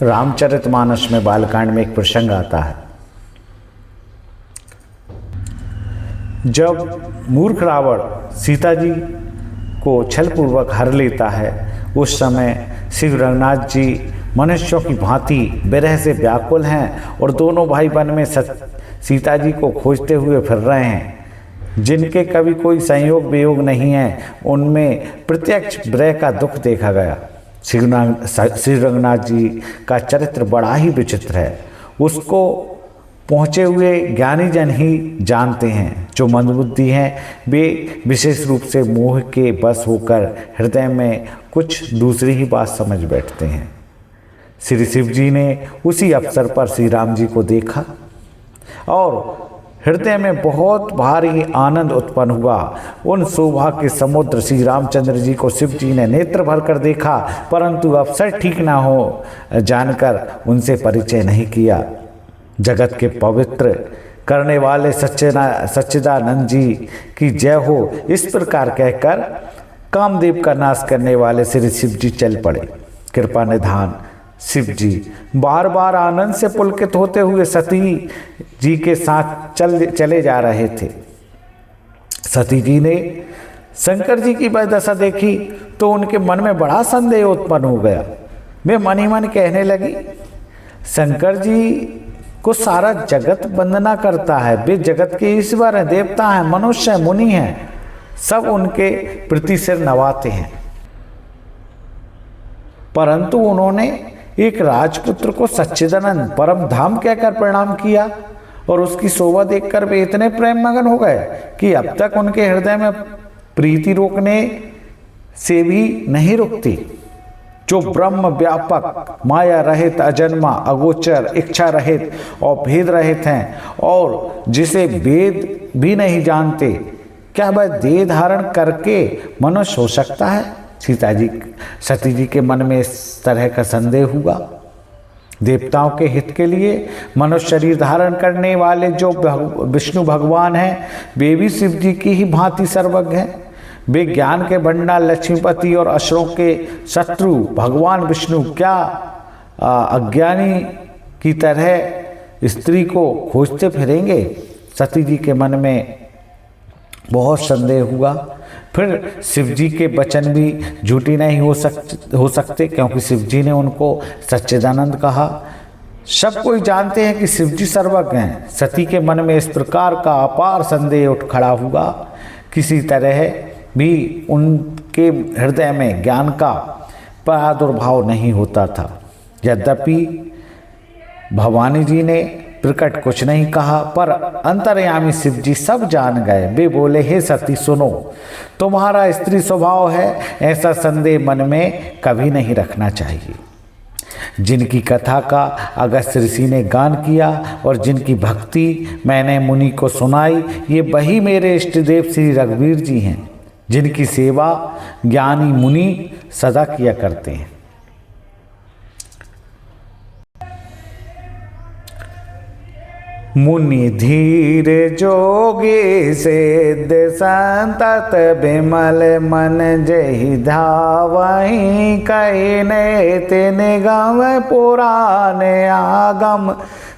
रामचरितमानस में बालकांड में एक प्रसंग आता है। जब मूर्ख रावण सीता जी को छलपूर्वक हर लेता है, उस समय श्री रघुनाथ जी मनुष्यों की भांति विरह से व्याकुल हैं और दोनों भाई वन में सीता जी को खोजते हुए फिर रहे हैं। जिनके कभी कोई संयोग वियोग नहीं है, उनमें प्रत्यक्ष विरह का दुख देखा गया। श्री रघुनाथ जी का चरित्र बड़ा ही विचित्र है। उसको पहुँचे हुए ज्ञानी जन ही जानते हैं। जो मंदबुद्धि हैं वे विशेष रूप से मोह के बस होकर हृदय में कुछ दूसरी ही बात समझ बैठते हैं। श्री शिव जी ने उसी अवसर पर श्री राम जी को देखा और हृदय में बहुत भारी आनंद उत्पन्न हुआ। उन शोभा के समुद्र श्री रामचंद्र जी को शिव जी ने नेत्र भर कर देखा, परंतु अवसर ठीक ना हो जानकर उनसे परिचय नहीं किया। जगत के पवित्र करने वाले सच्चिदानंद जी की जय हो, इस प्रकार कहकर कामदेव का नाश करने वाले श्री शिव जी चल पड़े। कृपा निधान शिव जी बार बार आनंद से पुलकित होते हुए सती जी के साथ चले जा रहे थे। सती जी ने शंकर जी की दशा देखी तो उनके मन में बड़ा संदेह उत्पन्न हो गया। वे मन ही मन कहने लगी, शंकर जी को सारा जगत वंदना करता है, वे जगत के ईश्वर हैं, देवता हैं, मनुष्य हैं, मुनि हैं, सब उनके प्रति सिर नवाते हैं, परंतु उन्होंने एक राजपुत्र को सच्चिदानंद परम धाम कहकर प्रणाम किया और उसकी शोभा देखकर वे इतने प्रेम मगन हो गए कि अब तक उनके हृदय में प्रीति रोकने से भी नहीं रुकती। जो ब्रह्म व्यापक, माया रहित, अजन्मा, अगोचर, इच्छा रहित और भेद रहित हैं और जिसे वेद भी नहीं जानते, क्या वह देह धारण करके मनुष्य हो सकता है? सती जी के मन में इस तरह का संदेह हुआ। देवताओं के हित के लिए मनुष्य शरीर धारण करने वाले जो विष्णु भगवान हैं, वे भी शिव जी की ही भांति सर्वज्ञ हैं। वे ज्ञान के भंडार, लक्ष्मीपति और असुरों के शत्रु भगवान विष्णु क्या अज्ञानी की तरह स्त्री को खोजते फिरेंगे? सती जी के मन में बहुत संदेह हुआ। फिर शिव जी के वचन भी झूठी नहीं हो सकते, क्योंकि शिव जी ने उनको सच्चिदानंद कहा। सब कोई जानते हैं कि शिव जी सर्वज्ञ हैं। सती के मन में इस प्रकार का अपार संदेह उठ खड़ा हुआ। किसी तरह भी उनके हृदय में ज्ञान का प्रादुर्भाव नहीं होता था। यद्यपि भवानी जी ने प्रकट कुछ नहीं कहा, पर अंतर्यामी शिव जी सब जान गए। वे बोले, हे सती सुनो, तुम्हारा स्त्री स्वभाव है, ऐसा संदेह मन में कभी नहीं रखना चाहिए। जिनकी कथा का अगस्त्य ऋषि ने गान किया और जिनकी भक्ति मैंने मुनि को सुनाई, ये वही मेरे इष्ट देव श्री रघुवीर जी हैं, जिनकी सेवा ज्ञानी मुनि सदा किया करते हैं। मुनि धीर जोगी सिद्ध संतत विमल मन जहि धावहि, कहने तिन गम पुराण आगम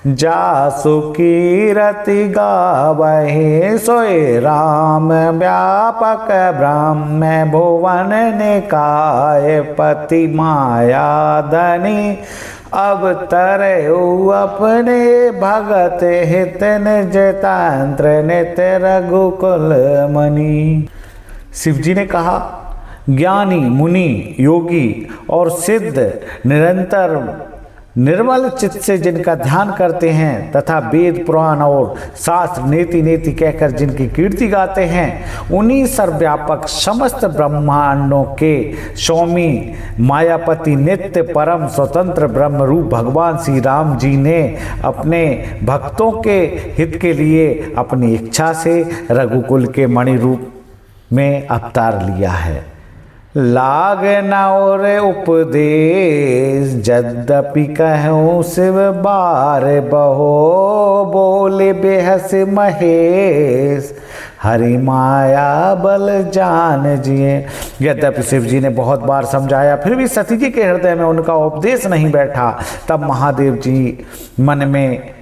जासु कीरति गावहि। सोई राम व्यापक ब्रह्म भुवन निकाय पति माया धनी, अब तरहु अपने भगत हित निज तंत्र नित्य रघुकुल मणि। शिव जी ने कहा, ज्ञानी मुनि योगी और सिद्ध निरंतर निर्मल चित्त से जिनका ध्यान करते हैं तथा वेद पुराण और शास्त्र नेति नेति कहकर जिनकी कीर्ति गाते हैं, उन्हीं सर्वव्यापक समस्त ब्रह्मांडों के स्वामी मायापति नित्य परम स्वतंत्र ब्रह्म रूप भगवान श्री राम जी ने अपने भक्तों के हित के लिए अपनी इच्छा से रघुकुल के मणि रूप में अवतार लिया है। लाग न और उपदेश यद्यपि कहूँ शिव बार बहो, बोले बेहस महेश हरि माया बल जान जिए। यद्यपि शिव जी ने बहुत बार समझाया, फिर भी सती जी के हृदय में उनका उपदेश नहीं बैठा। तब महादेव जी मन में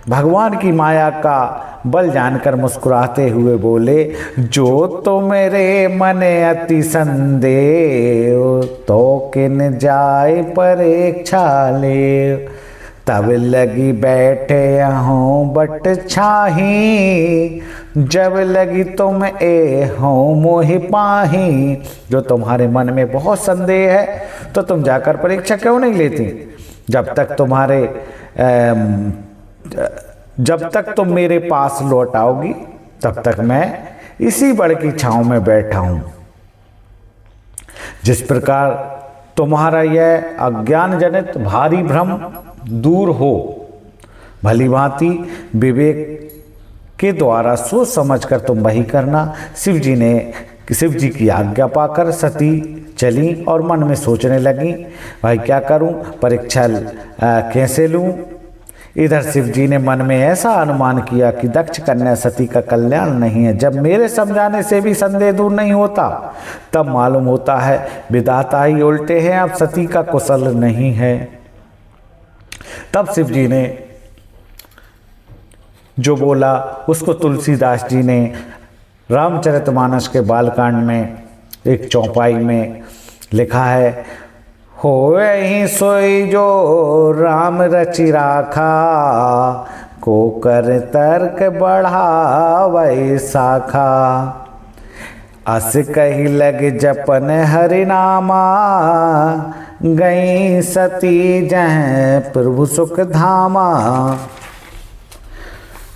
भगवान की माया का बल जानकर मुस्कुराते हुए बोले, जो तो मेरे मन अति संदेह, तो किन जाए परीक्षा ले। तब लगी बैठे हूँ बट छाही, जब लगी तुम हो मोहि पाही। जो तुम्हारे मन में बहुत संदेह है तो तुम जाकर परीक्षा क्यों नहीं लेती? जब तक तुम मेरे पास लौट आओगी तब तक मैं इसी बड़ की छांव में बैठा हूं। जिस प्रकार तुम्हारा यह अज्ञान जनित भारी भ्रम दूर हो, भली भांति विवेक के द्वारा सोच समझकर तुम वही करना। शिव जी की आज्ञा पाकर सती चली और मन में सोचने लगी, भाई क्या करूं, परीक्षा कैसे लूं। इधर शिव जी ने मन में ऐसा अनुमान किया कि दक्ष कन्या सती का कल्याण नहीं है। जब मेरे समझाने से भी संदेह दूर नहीं होता, तब मालूम होता है विधाता ही उल्टे हैं, अब सती का कुशल नहीं है। तब शिव जी ने जो बोला उसको तुलसीदास जी ने रामचरितमानस के बालकांड में एक चौपाई में लिखा है, होए सोई जो राम रचि राखा, को कर तर्क बढ़ावै शाखा। अस कही लग जपन हरि नामा, गई सती जह प्रभु सुख धामा।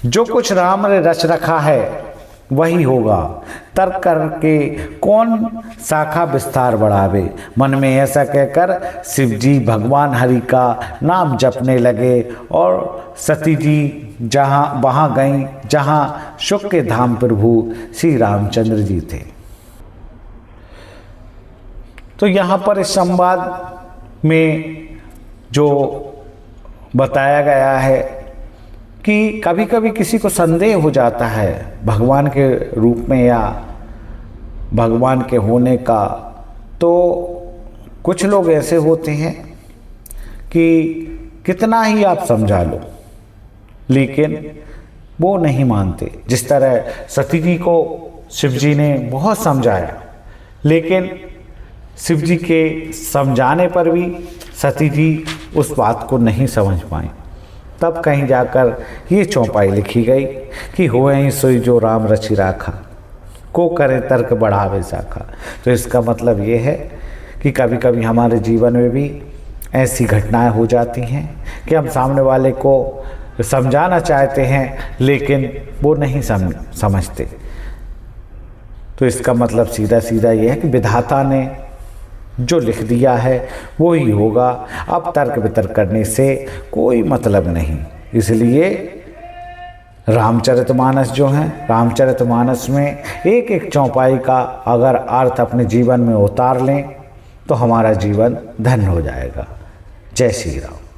जो कुछ राम ने रच रखा है वही होगा, तर्क करके कौन शाखा विस्तार बढ़ावे। मन में ऐसा कहकर शिव जी भगवान हरि का नाम जपने लगे और सती जी वहाँ गईं जहाँ सुख के धाम प्रभु श्री रामचंद्र जी थे। तो यहाँ पर इस संवाद में जो बताया गया है कि कभी कभी किसी को संदेह हो जाता है भगवान के रूप में या भगवान के होने का, तो कुछ लोग ऐसे होते हैं कि कितना ही आप समझा लो लेकिन वो नहीं मानते। जिस तरह सती जी को शिव जी ने बहुत समझाया, लेकिन शिव जी के समझाने पर भी सती जी उस बात को नहीं समझ पाई। तब कहीं जाकर ये चौपाई लिखी गई कि होए सोई जो राम रचि राखा, को करे तर्क बढ़ावे शाखा। तो इसका मतलब ये है कि कभी कभी हमारे जीवन में भी ऐसी घटनाएं हो जाती हैं कि हम सामने वाले को समझाना चाहते हैं लेकिन वो नहीं समझते। तो इसका मतलब सीधा सीधा ये है कि विधाता ने जो लिख दिया है वो ही होगा। अब तर्क वितर्क करने से कोई मतलब नहीं। इसलिए रामचरितमानस जो है, रामचरितमानस में एक एक चौपाई का अगर अर्थ अपने जीवन में उतार लें तो हमारा जीवन धन्य हो जाएगा। जय श्री राम।